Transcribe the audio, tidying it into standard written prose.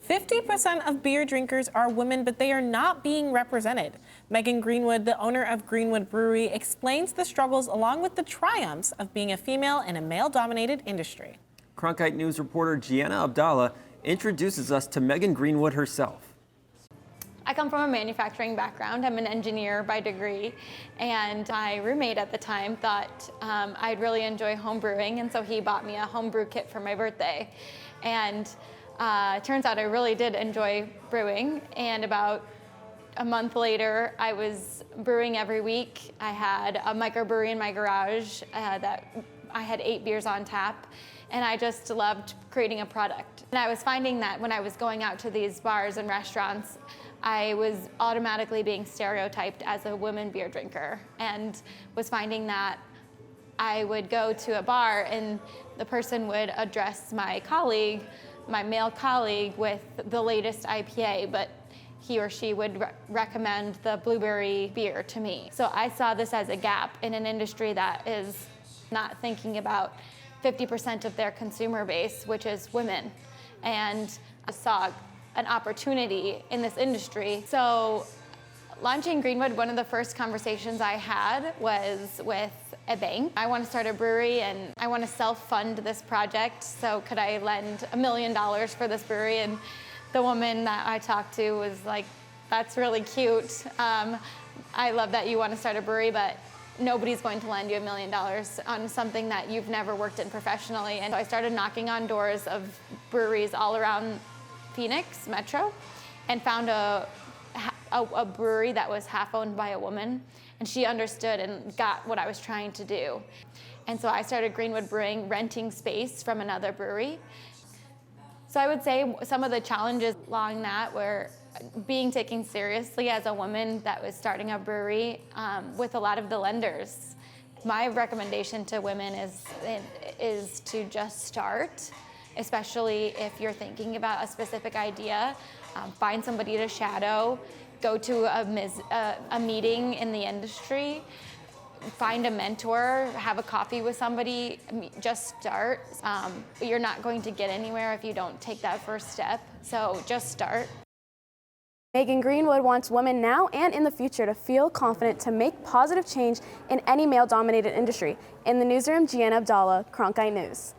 50% of beer drinkers are women, but they are not being represented. Megan Greenwood, the owner of Greenwood Brewery, explains the struggles along with the triumphs of being a female in a male-dominated industry. Cronkite News reporter Gianna Abdallah introduces us to Megan Greenwood herself. I come from a manufacturing background. I'm an engineer by degree, and my roommate at the time thought I'd really enjoy home brewing, and so he bought me a home brew kit for my birthday. And turns out I really did enjoy brewing, and about a month later, I was brewing every week. I had a microbrewery in my garage that I had 8 beers on tap, and I just loved creating a product. And I was finding that when I was going out to these bars and restaurants, I was automatically being stereotyped as a woman beer drinker, and was finding that I would go to a bar and the person would address my colleague, my male colleague, with the latest IPA, but he or she would recommend the blueberry beer to me. So I saw this as a gap in an industry that is not thinking about 50% of their consumer base, which is women. And I saw an opportunity in this industry. So launching Greenwood, one of the first conversations I had was with a bank. I want to start a brewery and I want to self-fund this project, so could I lend $1 million for this brewery? And the woman that I talked to was like, that's really cute. I love that you want to start a brewery, but nobody's going to lend you $1 million on something that you've never worked in professionally. And so I started knocking on doors of breweries all around Phoenix Metro and found a brewery that was half owned by a woman, and she understood and got what I was trying to do. And so I started Greenwood Brewing, renting space from another brewery. So I would say some of the challenges along that were being taken seriously as a woman that was starting a brewery with a lot of the lenders. My recommendation to women is to just start, especially if you're thinking about a specific idea. Find somebody to shadow, go to a meeting in the industry, find a mentor, have a coffee with somebody, just start. You're not going to get anywhere if you don't take that first step, so just start. Megan Greenwood wants women now and in the future to feel confident to make positive change in any male-dominated industry. In the newsroom, Gianna Abdallah, Cronkite News.